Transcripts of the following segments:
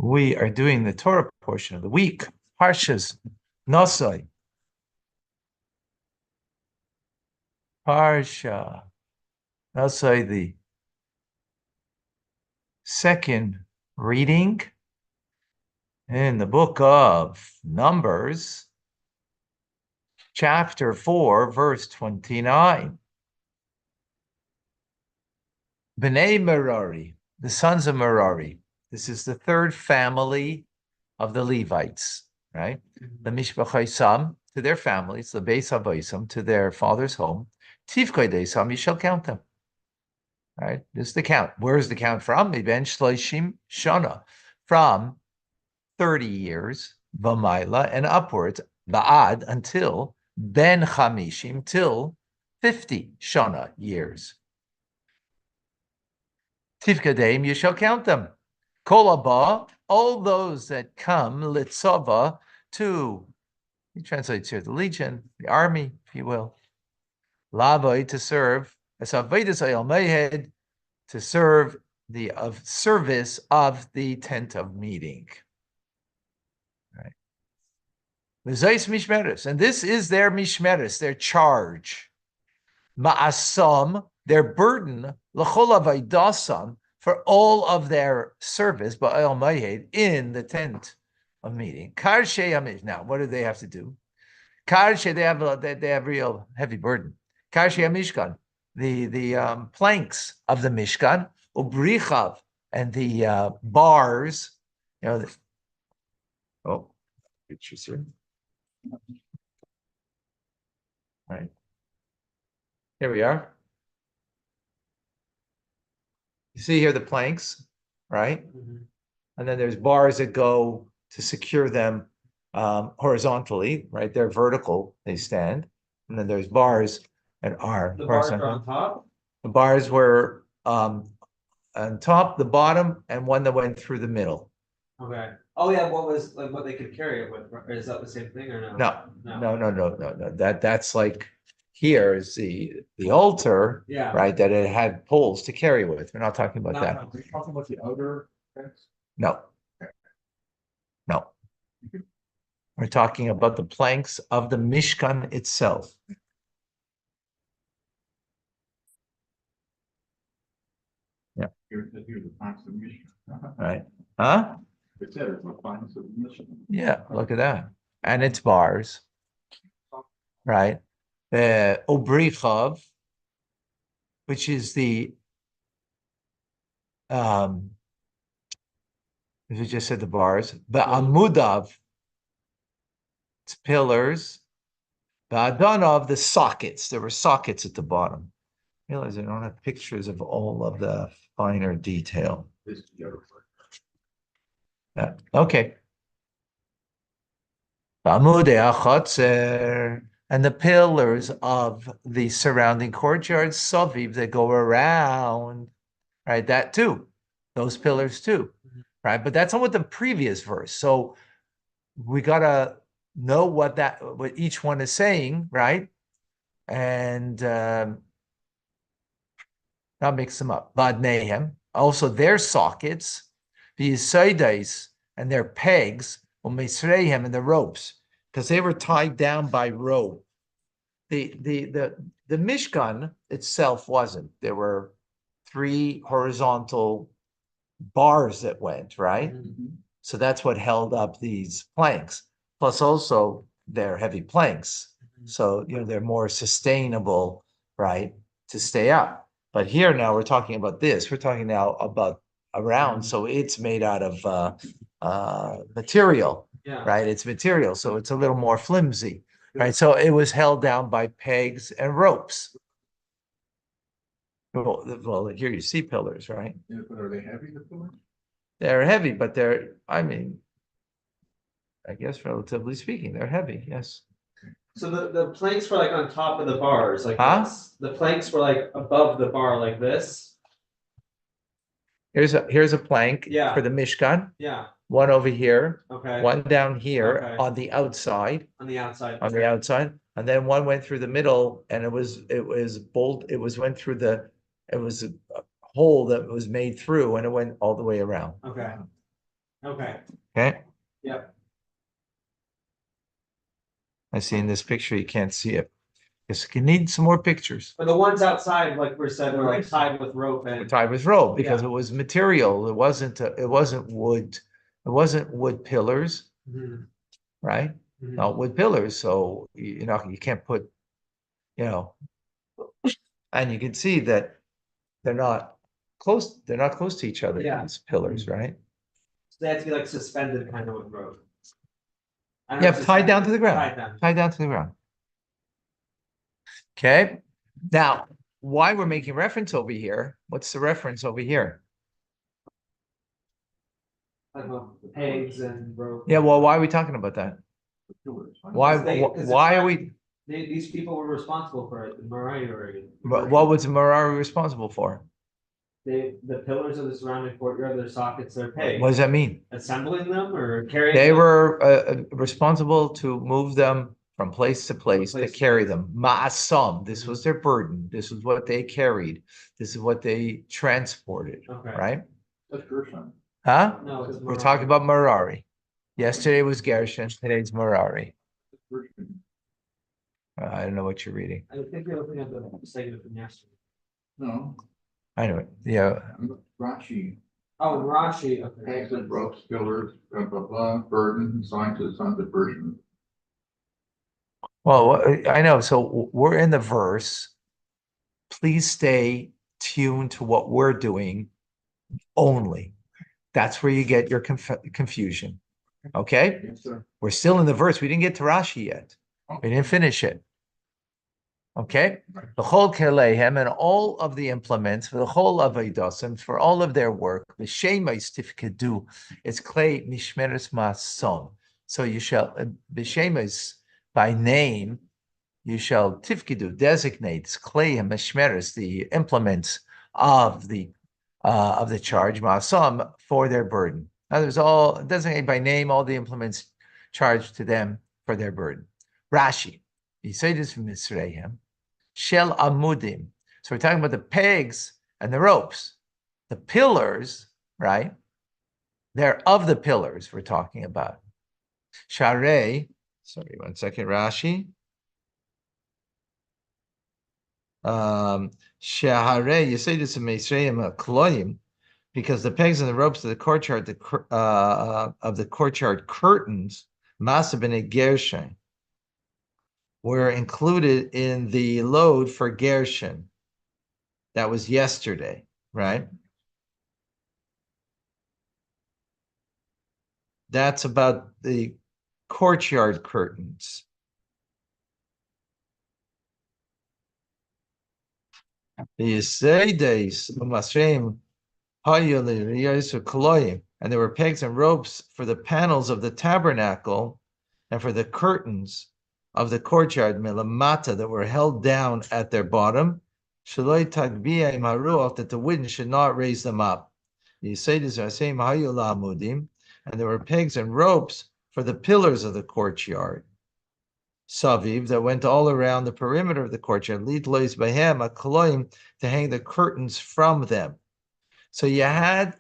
We are doing the Torah portion of the week, Parshas Nasso. Parsha Nasso, the second reading in the book of Numbers, chapter 4, verse 29. Bnei Merari, the sons of Merari. This is the third family of the Levites, right? The Mishpachai Sam, to their families, the Beis Havoisam, to their father's home. Tivkoi Deisam, you shall count them. Right? This is the count. Where's the count from? Eben Shloishim Shana. From 30 years, Vamaila, and upwards, Ba'ad, until Ben Chamishim, till 50 Shana years. Tivkadeim, you shall count them. Kol haba, all those that come, litzava, to, he translates here, the legion, the army, if you will. Lavoi, to serve, as Avedis Ayal Mehed, to serve the service of the tent of meeting. Right. Mizais mishmeres, and this is their mishmeres, their charge. Ma'asam, their burden, l'chol avaydasam, for all of their service, ba'al mayhed, in the tent of meeting. Karshe hamish. Now, what do they have to do? Karshe, they have real heavy burden. Karshe hamishkan, the planks of the mishkan, ubrichav, and the bars. You know, pictures here. Right. Here we are. You see here the planks, right? Mm-hmm. And then there's bars that go to secure them horizontally, right? They're vertical, they stand. And then there's bars that are horizontal. On top? The bars were on top, the bottom, and one that went through the middle. Okay. Oh yeah, what they could carry it with? Is that the same thing or no? No. That's like here is the altar, yeah, right? That it had poles to carry with. We're not talking about that. Are you talking about the outer fence? No. We're talking about the planks of the Mishkan itself. Yeah. Here's the planks of the Mishkan. Right. Huh? It says the planks of the Mishkan. Yeah, look at that. And it's bars. Right. Obrichov, which is the as we just said, the bars. The amudav, it's pillars. The adonov, the sockets. There were sockets at the bottom. I realize I don't have pictures of all of the finer detail. Yeah. Okay. And the pillars of the surrounding courtyards, saviv, that go around, right? That too, those pillars too, right? But that's not what the previous verse. So we gotta know what each one is saying, right? And not mix them up. Badnehem, also their sockets, the Yisaidais, and their pegs, Umisrehem, and the ropes, because they were tied down by rope. The Mishkan itself wasn't. There were 3 horizontal bars that went, right? Mm-hmm. So that's what held up these planks. Plus also they're heavy planks. Mm-hmm. So, they're more sustainable, right, to stay up. But here now we're talking about this. We're talking now about around. So it's made out of material, right? It's material. So it's a little more flimsy, right? So it was held down by pegs and ropes. Well, here you see pillars, right? Yeah, but are they heavy, the pillars? They're heavy, but I guess relatively speaking, they're heavy, yes. So the planks were like on top of the bars, like this. The planks were like above the bar, like this. Here's a plank for the Mishkan. Yeah. One over here. Okay. One down here on the outside. On the outside. On the outside. And then one went through the middle, and it was a hole that was made through, and it went all the way around. Okay. Okay, Okay. Yep. I see in this picture, you can't see it. Because you need some more pictures. but the ones outside, like we said, were like tied with rope We're and, tied with rope because Yeah. it was material. It wasn't wood. It wasn't wood pillars, Mhm, right? mhm. Not wood pillars. So you can't put, and you can see that they're not close to each other, Yeah. these pillars, right? So they had to be like suspended kind of with rope. I don't know Yeah, if tied down to the ground. Tied down. Tied down to the ground. Okay. Now, why we're making reference over here? What's the reference over here? Like pegs and rope. Yeah, well, why are we talking about that? The pillars. Why Because why are we these people were responsible for it, the Mariah. what was Merari responsible for? The pillars of the surrounding courtyard, their sockets, their What pegs, does that mean? assembling them or carrying They them? were responsible to move them from place to place to place to carry place. them. Ma'asam, this Mhm. was their burden. This was what they carried. This is what they transported, Okay. right? That's Gershon. Huh? No, it's We're talking Merari. about Merari. Yesterday was Gershon, today's Merari. That's Gershon. I don't know what you're reading. I think you're looking at the segment from yesterday. No, I know it. Yeah. Rashi, Oh, Rashi, okay. pegs and ropes, pillars, blah, blah, blah, burden, assigned to the sons of Gershon. Well, I know. So we're in the verse. Please stay tuned to what we're doing only. That's where you get your confusion. Okay? Yes, sir. We're still in the verse. We didn't get to Rashi yet. We didn't finish it. Okay? The whole kelehem and all of the implements for the whole of Eidosim, for all of their work, the shemais tifkedu, it's clay mishmeres mason. So you shall, the shemais by name, you shall tifkedu, designate clay and mishmeres, the implements of the charge, masam, for their burden. Now there's all designate by name all the implements charged to them for their burden. Rashi, you say this from Misraim, shel amudim. So we're talking about the pegs and the ropes. The pillars, right? They're of the pillars we're talking about. Share, sorry, one second, Rashi. Shahare, you say this in Misraim, kloyim, because the pegs and the ropes of the courtyard, of the courtyard curtains, Masabene Gershon, were included in the load for Gershon. That was yesterday, right? That's about the courtyard curtains. The Yiseides, Masrem, and there were pegs and ropes for the panels of the tabernacle and for the curtains of the courtyard melamata that were held down at their bottom, that the wind should not raise them up. The Yiseides are saying and there were pegs and ropes for the pillars of the courtyard. Saviv, that went all around the perimeter of the courtyard, lead lois behem a koloim, to hang the curtains from them. So you had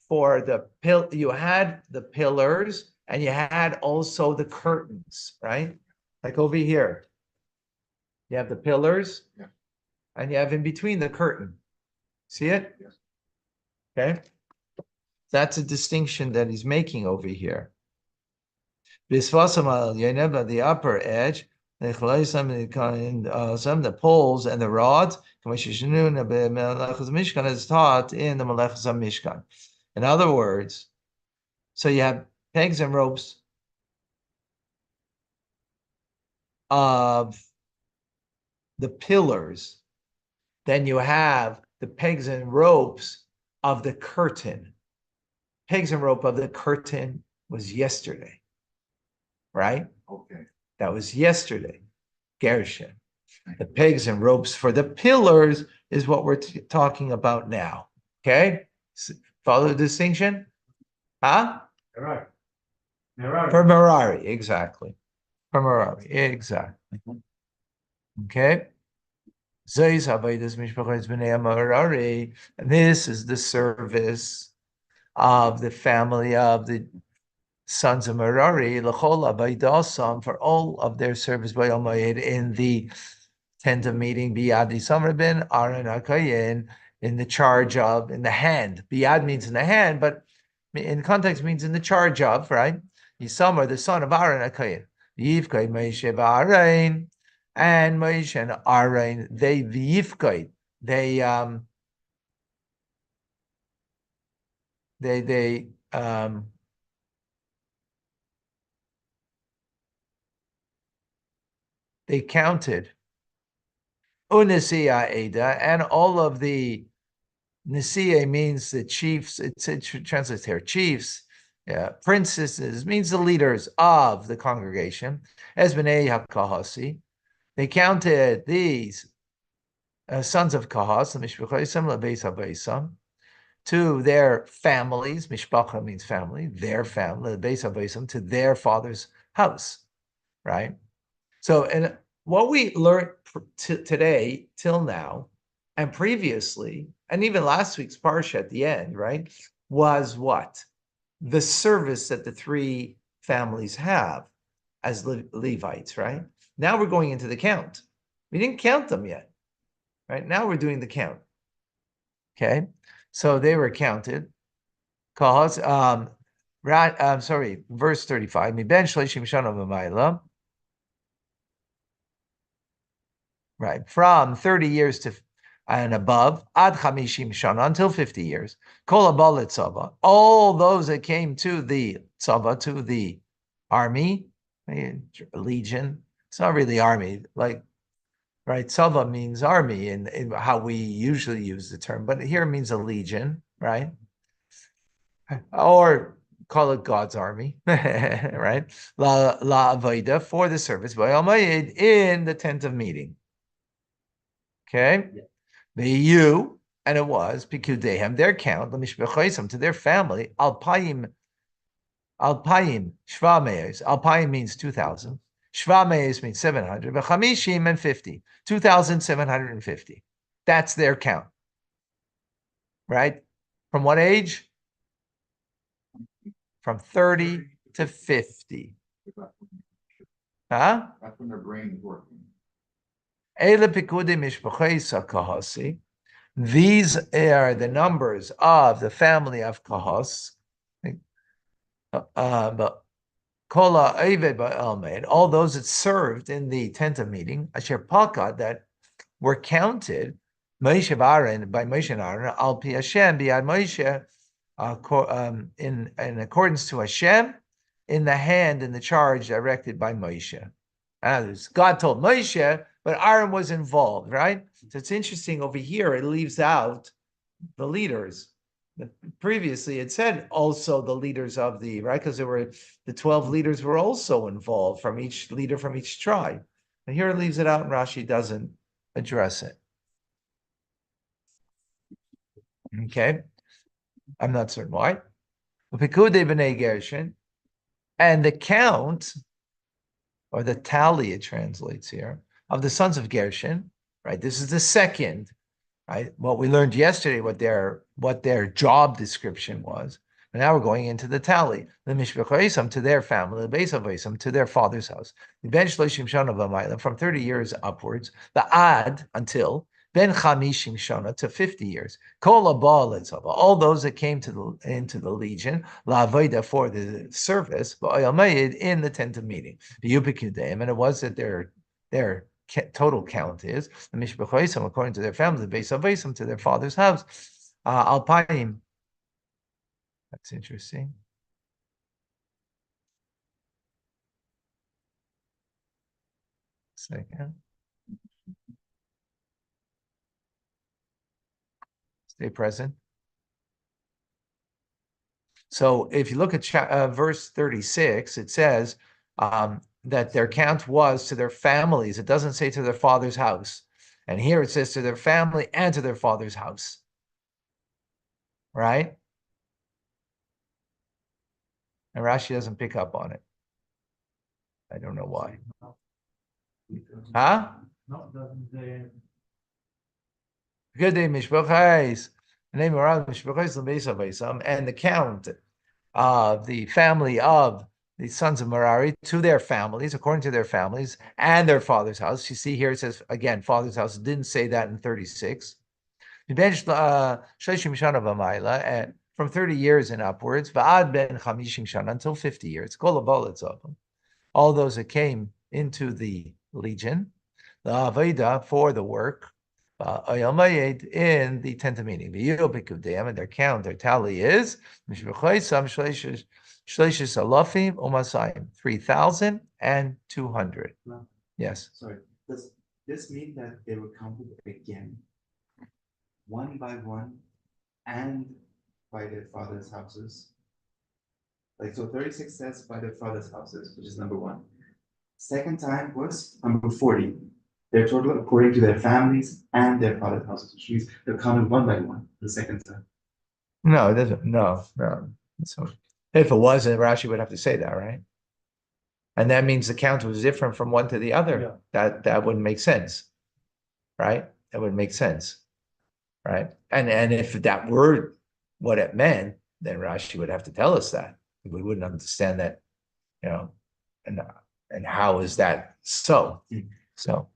you had the pillars and you had also the curtains, right? Like over here. You have the pillars, Yeah. and you have in between the curtain. See it? Yes. Okay. That's a distinction that he's making over here. The upper edge, some the poles and the rods, is taught in the Melechus Mishkan. In other words, so you have pegs and ropes of the pillars, then you have the pegs and ropes of the curtain. Pegs and rope of the curtain was yesterday, right? Okay. That was yesterday, Gershon. The pegs and ropes for the pillars is what we're talking about now. Okay? Follow the distinction? Huh? Right. For Merari, exactly. For Merari, exactly. Okay? And this is the service of the family of the sons of Merari, L'chol Abaydasam, for all of their service by Almayid in the tent of meeting, Biyad Yisam ben Aaron HaKayin, in the charge of, in the hand. Biyad means in the hand, but in context means in the charge of, right? Yisam, the son of Aaron HaKayin. Yivkay Moshe v'Aaron, and Moshe and Aaron, they v'yivkay, they counted Unisia Ada, and all of the Nisia means the chiefs, it translates here, chiefs, princesses, means the leaders of the congregation, as B'nai HaKahasi. They counted these sons of Kahas, the Mishpachayim, Labeis HaBeisam, to their families. Mishpacha means family, their family, Labeis HaBeisam, to their father's house, right? So, and what we learned today till now, and previously, and even last week's parsha at the end, right, was what? The service that the three families have as Levites, right? Now we're going into the count. We didn't count them yet, right? Now we're doing the count. Okay, so they were counted. Verse 35. Miben shleishim shana v'mayla. Right, from 30 years to and above, ad chamishim shana, until 50 years. Kol haba tzava, all those that came to the tzava, to the army, legion. It's not really army, like, right? Tzava means army in how we usually use the term, but here it means a legion, right? Or call it God's army, right? La avoda, for the service by Almayid in the tent of meeting. Okay, the you, and it was Pikudehem, their count, the Mishpachayim, to their family, Alpayim, Shvameis. Alpayim means 2,000. Shvameis means 700. V'chamishim and 50. 2,750. That's their count. Right? From what age? From 30 to 50. Huh? That's when their brain is working. These are the numbers of the family of Kahos. Kola Eved Ba'almeid, all those that served in the tent of meeting, Asher Palka, that were counted, Moshe Aaron, by Moshe and Aaron, Al Pi Hashem, Biad Moshe, in accordance to Hashem, in the hand, in the charge directed by Moshe. God told Moshe, but Aaron was involved, right? So it's interesting over here, it leaves out the leaders. Previously, it said also the leaders of the, right? Because there were the 12 leaders were also involved from each leader from each tribe. And here it leaves it out, and Rashi doesn't address it. Okay, I'm not certain why. And the count, or the tally, it translates here, of the sons of Gershon, right? This is the second, right? What we learned yesterday, what their job description was. And now we're going into the tally. The Mishpachayim to their family, the Beis Avosam to their father's house. The Ben Shloshim Shana V'mayla, from 30 years upwards. The Ad, until Ben Chamishim Shana, to 50 years. Kol haba letzava, all those that came into the legion, La Avoda, for the service, Ba'ayalmayid, in the tent of meeting. The Yupikudeim, and it was that their total count is the Mishpachayim, according to their family, the Beis Avosam to their father's house. Alpayim. That's interesting. Second. Stay present. So if you look at verse 36, it says that their count was to their families. It doesn't say to their father's house. And here it says to their family and to their father's house. Right? And Rashi doesn't pick up on it. I don't know why. Huh? No, doesn't say. Good day, Mishpachais. and the count of the family of the sons of Merari to their families, according to their families and their father's house. You see here it says again, father's house. It didn't say that in 36. And from 30 years and upwards, until 50 years. All those that came into the legion, the Aveda for the work, in the tent of meeting. And their count, their tally is 3,200. No, Yes. sorry. Does this mean that they were counted again, one by one, and by their father's houses? Like, so 36 says by their father's houses, which is number one. Second time was number 40. Their total according to their families and their father's houses, which means they're counted one by one the second time. No, it doesn't. No. So if it wasn't, Rashi would have to say that, right? And that means the count was different from one to the other. Yeah. That wouldn't make sense, right? That would make sense, right? And if that were what it meant, then Rashi would have to tell us that. We wouldn't understand that, and how is that so? So.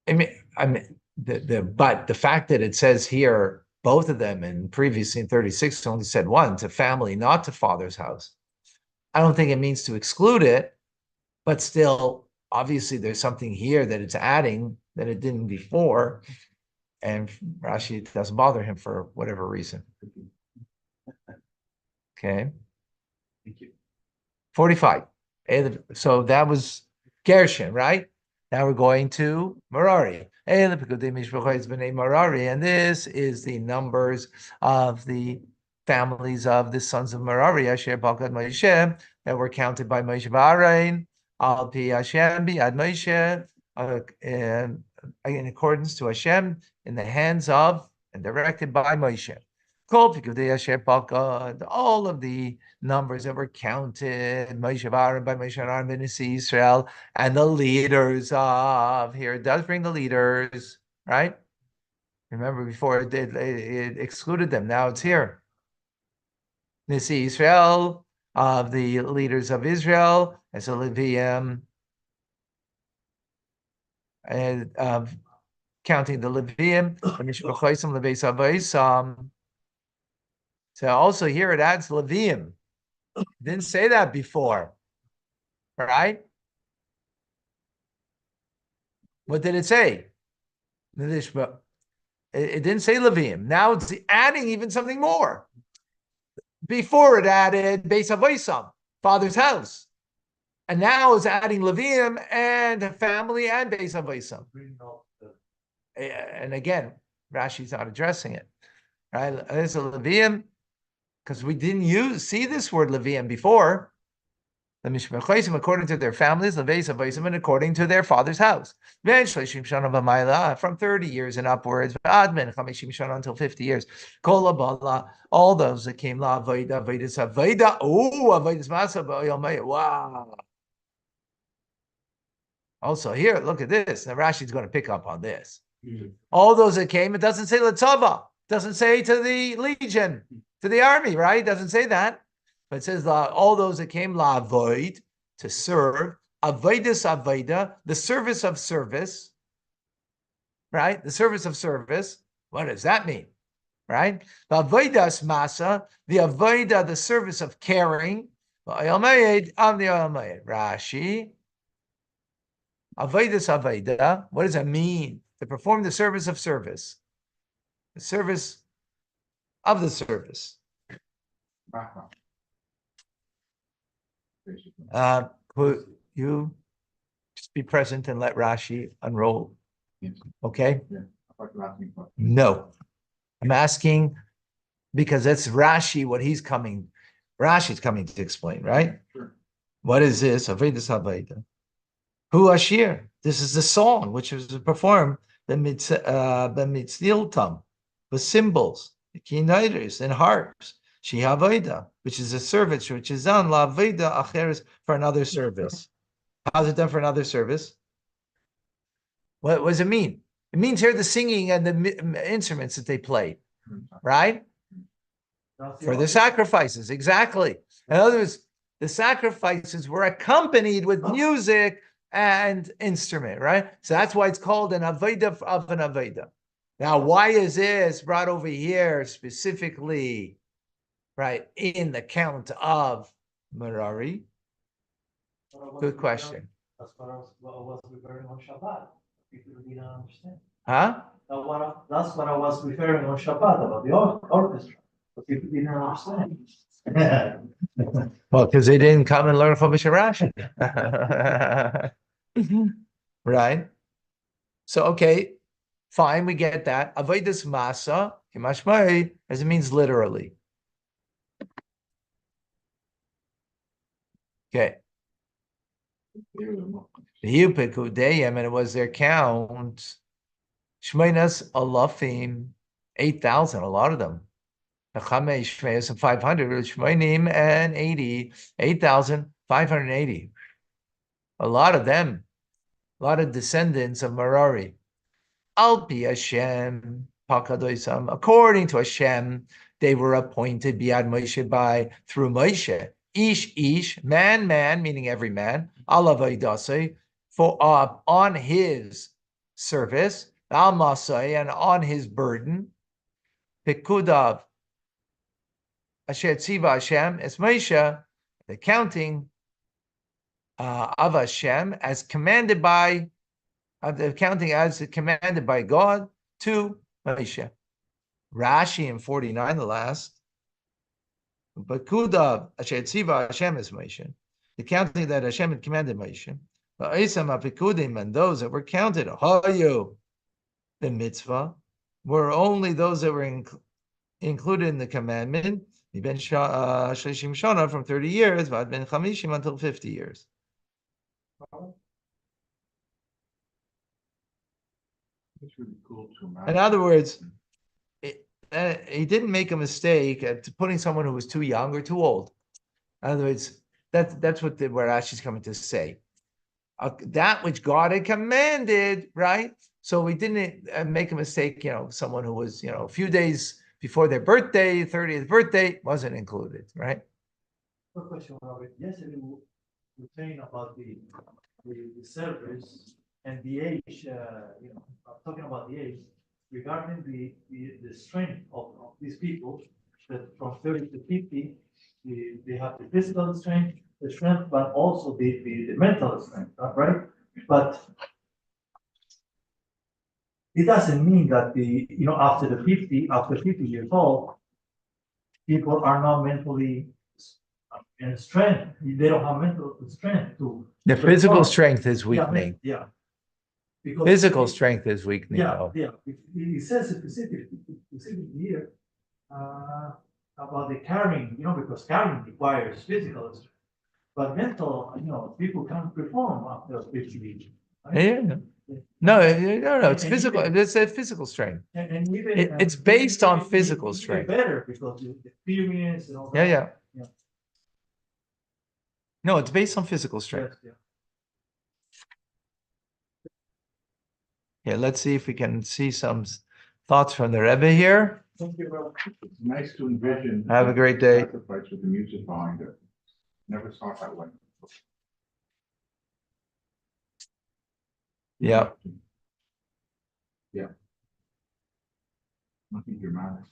I mean, but the fact that it says here, both of them, and previously in 36 only said one, to family, not to father's house. I don't think it means to exclude it, but still, obviously there's something here that it's adding that it didn't before. And Rashi doesn't bother him for whatever reason. Okay. Thank you. 45. So that was Gershon, right? Now we're going to Merari. And this is the numbers of the families of the sons of Merari, that were counted by Moshe V'Aaron, Al Pi Hashem Bi'ad Moshe, in accordance to Hashem, in the hands of and directed by Moshe. All of the numbers that were counted, Moshe V'Aaron by Moshe Aaron ben Israel, and the leaders of here. It does bring the leaders, right? Remember before it excluded them. Now it's here. Nisi Israel, of the leaders of Israel, as a Levium, and counting the Levium, so also here it adds Levium. Didn't say that before, right? What did it say? It didn't say Levium. Now it's adding even something more. Before it added Beis Avoisam, father's house. And now it's adding Levium and family and Beis Avoisam. And again, Rashi's not addressing it. Right? There's a Levium, because we didn't see this word Levium before. The Mishmachaisim according to their families, Leveis Avaisim, and according to their father's house. From 30 years and upwards, until 50 years. All those that came La Avaida, Avaidis Avaida, Avaidis Masa, wow. Also here, look at this. Now Rashi's going to pick up on this. All those that came, it doesn't say Latzava, doesn't say to the legion, to the army, right? It doesn't say that. But it says all those that came la'avoid, to serve, avoidus avoida, the service of service, right? The service of service. What does that mean, right? The avoidas masa, the avoida, the service of caring. Rashi, avoidus avoida. What does that mean? To perform the service of service, the service of the service. Could you just be present and let Rashi unroll? Yes. Okay? Yeah. No. I'm asking because that's Rashi, what Rashi's coming to explain, right? Sure. What is this? Avedis Haveda. Hu Ashir. This is the song which was performed the mitziltam, with cymbals, the kinairis, and harps. She Haveda, which is a service which is done la Haveda acheres, for another service. How's it done for another service? What does it mean? It means here the singing and the instruments that they played, right? For the sacrifices, exactly. In other words, the sacrifices were accompanied with music and instrument, right? So that's why it's called an Aveda of an Aveda. Now, why is this brought over here specifically, right, in the count of Merari? Good question. That's what I was referring on Shabbat. People didn't understand. Huh? That's what I was referring on Shabbat about the orchestra. But people didn't understand. Well, because they didn't come and learn from Rashi. Right? So, okay, fine, we get that. Avodas masa, kimashmai, as it means literally. Okay. Hiyupikudeyim, and it was their count. Shmeinas alafim, 8,000, a lot of them. Nachame Shmeinas and 500, Shmeinim and 80, 8,580. A lot of them, a lot of descendants of Merari. Alpi Hashem, Pakadoisam, according to Hashem, they were appointed Biad Moshe by through Moshe. Ish, man, meaning every man, Alavayidase, for on his service, Al Masai, and on his burden, Pikudav, Asher Tziva Hashem, es Moshe, the counting of Hashem as commanded by, the counting as commanded by God to Moshe. Rashi in 49, the last. Pikudav, Asher Tziva Hashem es Moshe, the counting that Hashem had commanded Moshe. And those that were counted, Hayu, the mitzvah, were only those that were included in the commandment, Ben Shlishim Shana from 30 years, but Ben Chamishim until 50 years. It's really cool to In other words, he didn't make a mistake at putting someone who was too young or too old. In other words, that's what Rashi's coming to say. That which God had commanded, right? So we didn't make a mistake, someone who was, a few days before their birthday, 30th birthday, wasn't included, right? Quick question, Robert. Yesterday we were saying about the service and the age, talking about the age, regarding the strength of these people, that from 30 to 50, they have the physical strength, but also the mental strength, right? But it doesn't mean that after 50 years old, people are not mentally in strength. They don't have mental strength to. The physical strength is weakening. Yeah. Because physical strength is weakening. Yeah. It says specifically here about the carrying, because carrying requires physical strength. But mental, people can't perform after 50 years. Right? Yeah. No, it's physical. It's a physical strength. And even, it's based on physical strength. Better because the experience and all that. Yeah. No, it's based on physical strength. Yes, Yeah, let's see if we can see some thoughts from the Rebbe here. Thank you, Robert. It's nice to envision. Have a great day. Sacrifice with the music behind it. Never saw it that way. Yeah. Nothing dramatic.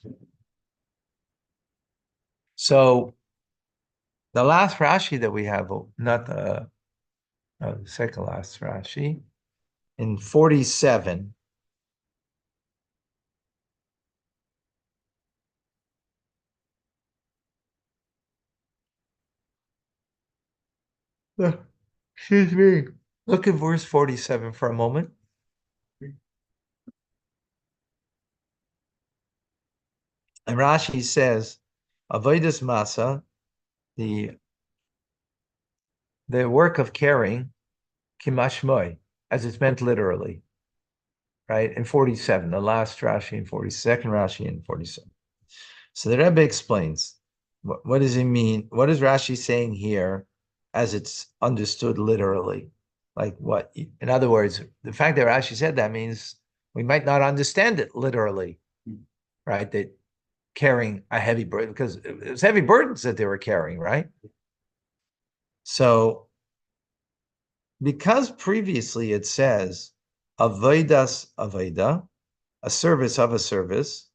So the last Rashi that we have, not the second last Rashi, in 47. Excuse me. Look at verse 47 for a moment. And Rashi says, Avodas Masa, the work of caring, Kimashmoi, as it's meant literally, right? In 47, the last Rashi in 42nd Rashi in 47. So the Rebbe explains, what does he mean? What is Rashi saying here as it's understood literally? Like what? In other words, the fact that Rashi said that means we might not understand it literally, right? That carrying a heavy burden, because it was heavy burdens that they were carrying, right? So because previously it says avodas avoda, a service of a service,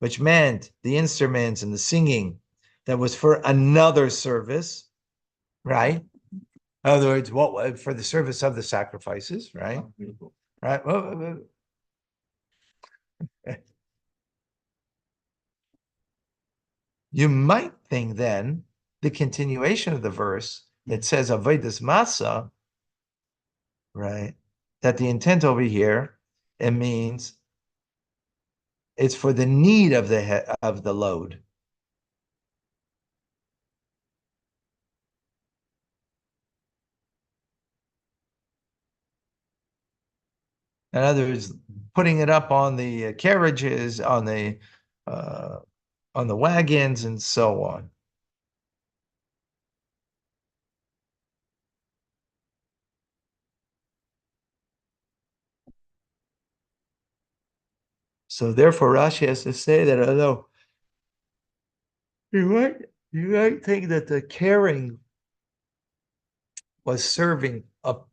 which meant the instruments and the singing that was for another service, right? In other words, what for the service of the sacrifices, right? Right. You might think then the continuation of the verse that says avodas masa, right? That the intent over here, it means it's for the need of the load. In other words, putting it up on the carriages, uh, on the wagons, and so on. So therefore, Rashi has to say that although you might think that the carrying was serving up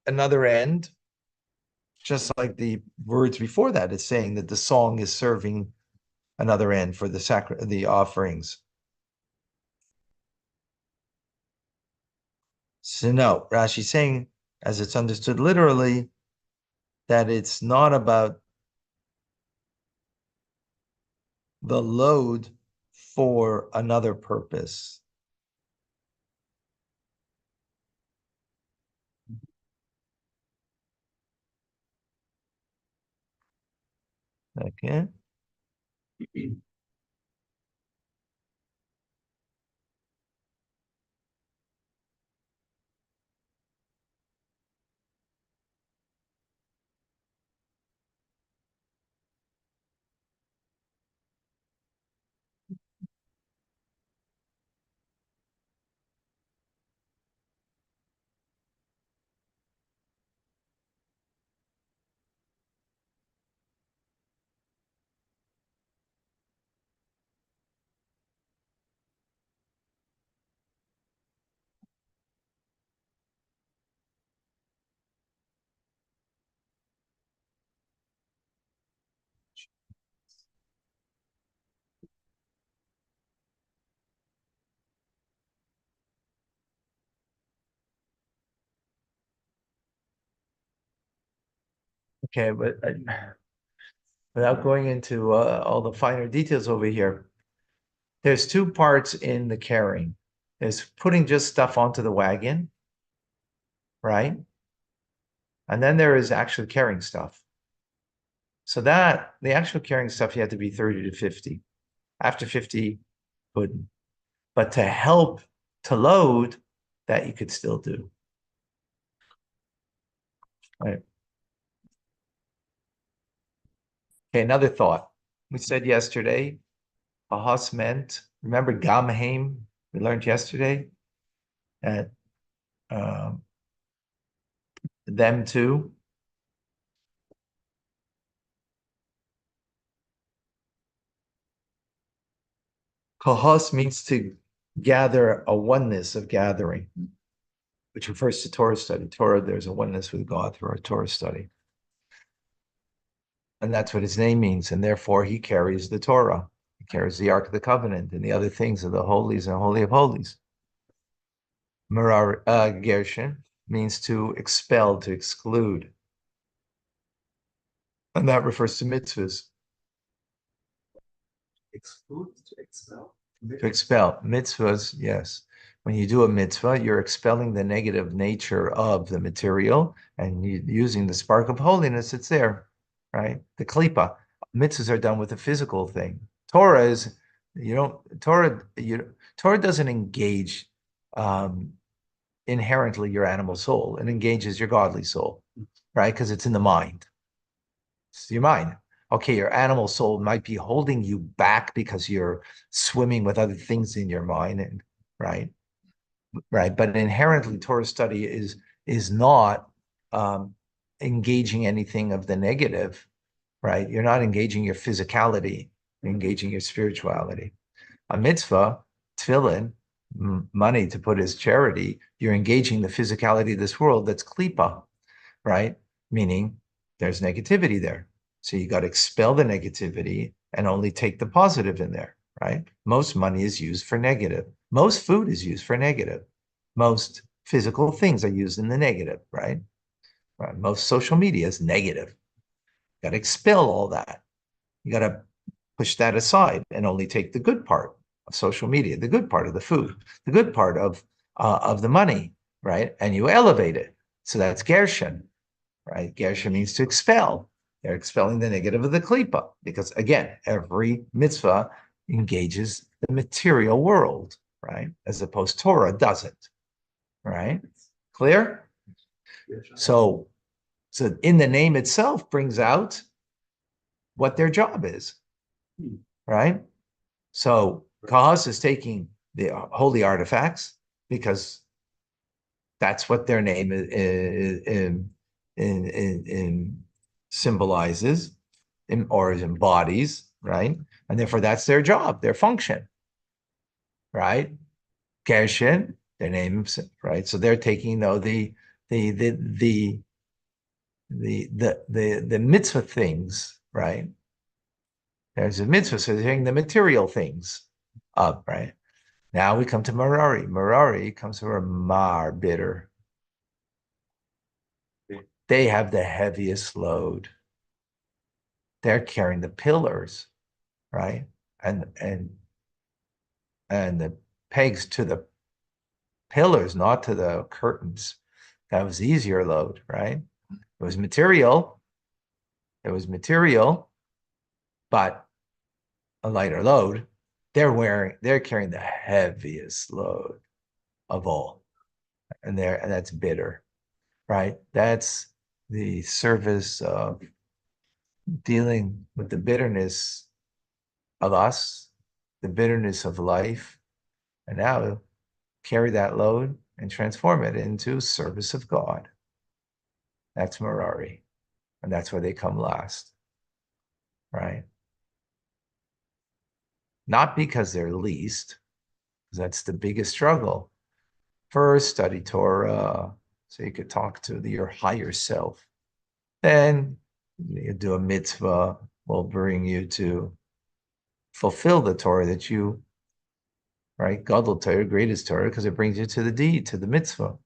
another end, just like the words before that, it's saying that the song is serving another end for the offerings. So no, Rashi's saying, as it's understood literally, that it's not about the load for another purpose. Okay. Okay, but without going into all the finer details over here, there's two parts in the carrying. There's putting just stuff onto the wagon, right? And then there is actually carrying stuff. So that the actual carrying stuff, you have to be 30 to 50. After 50, couldn't. But to help to load, that you could still do. Right. Okay, another thought. We said yesterday, ahas meant, remember gamheim, we learned yesterday, that them too. Kahas means to gather, a oneness of gathering, which refers to Torah study. Torah, there's a oneness with God through our Torah study. And that's what his name means. And therefore, he carries the Torah. He carries the Ark of the Covenant and the other things of the holies and Holy of Holies. Gershon means to expel, to exclude. And that refers to mitzvahs. Exclude, to expel. To expel. Mitzvahs, yes. When you do a mitzvah, you're expelling the negative nature of the material and using the spark of holiness that's there, right? The klipa. Mitzvahs are done with a physical thing. Torah is, Torah doesn't engage inherently your animal soul. It engages your godly soul, right? Because it's in the mind. It's your mind. Okay, your animal soul might be holding you back because you're swimming with other things in your mind, and right? Right. But inherently, Torah study is is not engaging anything of the negative, right? You're not engaging your physicality, you're engaging your spirituality. A mitzvah, tefillin, money to put as charity, you're engaging the physicality of this world that's klipa, right? Meaning there's negativity there. So you got to expel the negativity and only take the positive in there, right? Most money is used for negative. Most food is used for negative. Most physical things are used in the negative, right? Most social media is negative. You got to expel all that. You got to push that aside and only take the good part of social media, the good part of the food, the good part of the money, right? And you elevate it. So that's Gershon, right? Gershon means to expel. They're expelling the negative of the klipa because, again, every mitzvah engages the material world, right? As opposed Torah doesn't, right? Clear? So in the name itself brings out what their job is, right? So Kahas is taking the holy artifacts because that's what their name symbolizes or embodies, right? And therefore that's their job, their function, right? Gershon, their name, right? So they're taking the mitzvah things, right? There's a mitzvah, so they're taking the material things up, right? Now we come to Merari. Merari comes from a mar, bitter. They have the heaviest load. They're carrying the pillars, right? And the pegs to the pillars, not to the curtains. That was the easier load, right? It was material. But a lighter load. They're carrying the heaviest load of all. And that's bitter, right? That's the service of dealing with the bitterness of us, the bitterness of life, and now carry that load and transform it into service of God. That's Merari, and that's where they come last, right? Not because they're least, because that's the biggest struggle. First, study Torah, so you could talk to your higher self. Then you do a mitzvah, will bring you to fulfill the Torah that you, right? Gadol Torah, greatest Torah, because it brings you to the deed, to the mitzvah,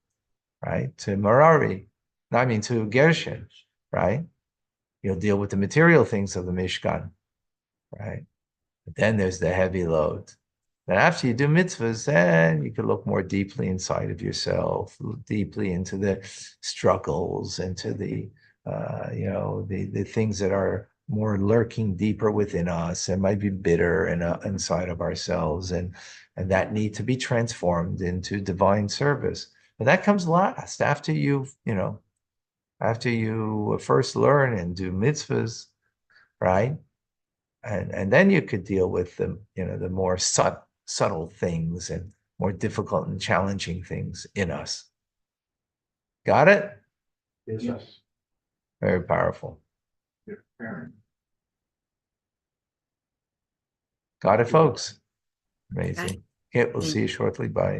right? To Merari, to Gershon, right? You'll deal with the material things of the Mishkan, right? But then there's the heavy load. Then after you do mitzvahs, then you can look more deeply inside of yourself, look deeply into the struggles, into the the things that are more lurking deeper within us and might be bitter inside of ourselves, and that need to be transformed into divine service. And that comes last after after you first learn and do mitzvahs, right? And then you could deal with the more subtle things and more difficult and challenging things in us. Got it? Yes. Very powerful. Yes, parent. Got it, folks? Amazing. Okay, we'll see you shortly. Bye.